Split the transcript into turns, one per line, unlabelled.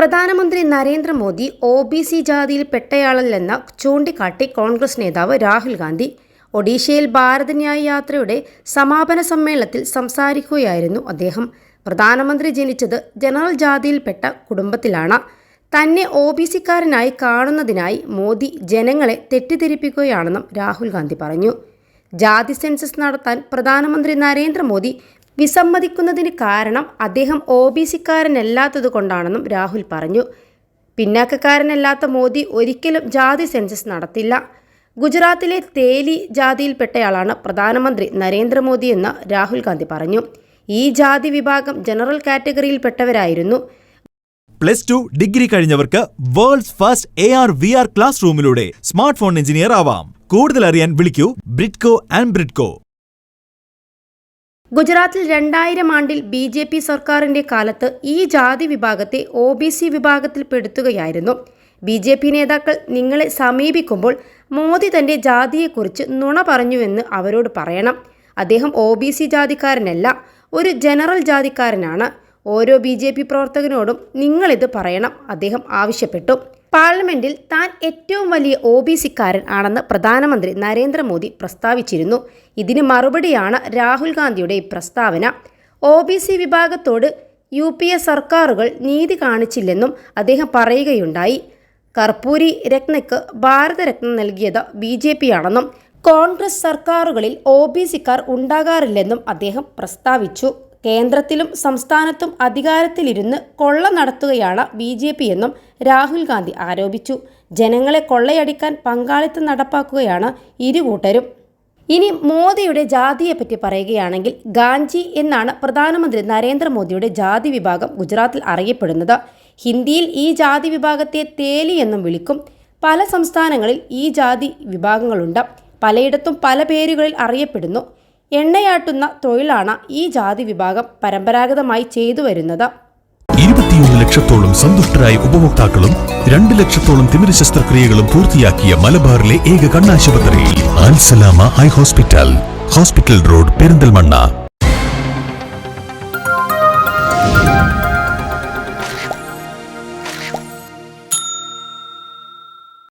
പ്രധാനമന്ത്രി നരേന്ദ്രമോദി ഒ.ബി.സി ജാതിയിൽപ്പെട്ടയാളല്ലെന്ന് ചൂണ്ടിക്കാട്ടി കോൺഗ്രസ് നേതാവ് രാഹുൽ ഗാന്ധി ഒഡീഷയിൽ ഭാരത് ന്യായ് യാത്രയുടെ സമാപന സമ്മേളനത്തിൽ സംസാരിക്കുകയായിരുന്നു അദ്ദേഹം. പ്രധാനമന്ത്രി ജനിച്ചത് ജനറൽ ജാതിയിൽപ്പെട്ട കുടുംബത്തിലാണ്. തന്നെ ഒ.ബി.സിക്കാരനായി കാണുന്നതിനായി മോദി ജനങ്ങളെ തെറ്റിദ്ധരിപ്പിക്കുകയാണെന്നും രാഹുൽ ഗാന്ധി പറഞ്ഞു. ജാതി സെൻസസ് നടത്താൻ പ്രധാനമന്ത്രി നരേന്ദ്രമോദി വിസമ്മതിക്കുന്നതിന് കാരണം അദ്ദേഹം ഒ.ബി.സിക്കാരനല്ലാത്തതുകൊണ്ടാണെന്നും രാഹുൽ പറഞ്ഞു. പിന്നാക്കക്കാരനല്ലാത്ത മോദി ഒരിക്കലും ജാതി സെൻസസ് നടത്തില്ല. ഗുജറാത്തിലെ തേലി ജാതിയിൽപ്പെട്ടയാളാണ് പ്രധാനമന്ത്രി നരേന്ദ്രമോദിയെന്ന് രാഹുൽ ഗാന്ധി പറഞ്ഞു. ഈ ജാതി വിഭാഗം ജനറൽ കാറ്റഗറിയിൽപ്പെട്ടവരായിരുന്നു.
+2 ഡിഗ്രി കഴിഞ്ഞവർക്ക് വേൾഡ്സ് ഫസ്റ്റ് AR/VR ക്ലാസ് റൂമിലൂടെ സ്മാർട്ട് ഫോൺ എഞ്ചിനീയർ ആവാം. കൂടുതൽ അറിയാൻ വിളിക്കൂ ബ്രിഡ്കോ ആൻഡ് ബ്രിഡ്കോ.
ഗുജറാത്തിൽ 2000 ആണ്ടിൽ BJP സർക്കാരിന്റെ കാലത്ത് ഈ ജാതി വിഭാഗത്തെ ഒ.ബി.സി വിഭാഗത്തിൽപ്പെടുത്തുകയായിരുന്നു. BJP നേതാക്കൾ നിങ്ങളെ സമീപിക്കുമ്പോൾ മോദി തന്റെ ജാതിയെക്കുറിച്ച് നുണ പറഞ്ഞുവെന്ന് അവരോട് പറയണം. അദ്ദേഹം ഒ.ബി.സി ജാതിക്കാരനല്ല, ഒരു ജനറൽ ജാതിക്കാരനാണ്. ഓരോ BJP പ്രവർത്തകനോടും നിങ്ങളിത് പറയണം, അദ്ദേഹം ആവശ്യപ്പെട്ടു. പാർലമെന്റിൽ താൻ ഏറ്റവും വലിയ ഒ.ബി.സിക്കാരൻ ആണെന്ന് പ്രധാനമന്ത്രി നരേന്ദ്രമോദി പ്രസ്താവിച്ചിരുന്നു. ഇതിന് മറുപടിയാണ് രാഹുൽ ഗാന്ധിയുടെ ഈ പ്രസ്താവന. ഒ.ബി.സി വിഭാഗത്തോട് UPA സർക്കാരുകൾ നീതി കാണിച്ചില്ലെന്നും അദ്ദേഹം പറയുകയുണ്ടായി. കർപ്പൂരി രത്നയ്ക്ക് ഭാരതരത്ന നൽകിയത് BJP ആണെന്നും കോൺഗ്രസ് സർക്കാരുകളിൽ ഒ.ബി.സിക്കാർ ഉണ്ടാകാറില്ലെന്നും അദ്ദേഹം പ്രസ്താവിച്ചു. കേന്ദ്രത്തിലും സംസ്ഥാനത്തും അധികാരത്തിലിരുന്ന് കൊള്ള നടത്തുകയാണ് BJP എന്നും രാഹുൽ ഗാന്ധി ആരോപിച്ചു. ജനങ്ങളെ കൊള്ളയടിക്കാൻ പങ്കാളിത്തം നടപ്പാക്കുകയാണ് ഇരുകൂട്ടരും. ഇനി മോദിയുടെ ജാതിയെപ്പറ്റി പറയുകയാണെങ്കിൽ ഗാഞ്ചി എന്നാണ് പ്രധാനമന്ത്രി നരേന്ദ്രമോദിയുടെ ജാതി വിഭാഗം ഗുജറാത്തിൽ അറിയപ്പെടുന്നത്. ഹിന്ദിയിൽ ഈ ജാതി വിഭാഗത്തെ തേലി എന്നും വിളിക്കും. പല സംസ്ഥാനങ്ങളിൽ ഈ ജാതി വിഭാഗങ്ങളുണ്ട്. പലയിടത്തും പല പേരുകളിൽ അറിയപ്പെടുന്നു. എണ്ണയാട്ടുന്ന തൊഴിലാണ് ഈ ജാതി വിഭാഗം പരമ്പരാഗതമായി ചെയ്തു വരുന്നത്.
21 ലക്ഷത്തോളം സന്തുഷ്ടരായ ഉപഭോക്താക്കളും 2 ലക്ഷത്തോളം തിമിര ശസ്ത്രക്രിയകളും പൂർത്തിയാക്കിയ മലബാറിലെ ഏക കണ്ണാശുപത്രി അൽ സലാമ ഐ ഹോസ്പിറ്റൽ റോഡ്, പെരിന്തൽമണ്ണ.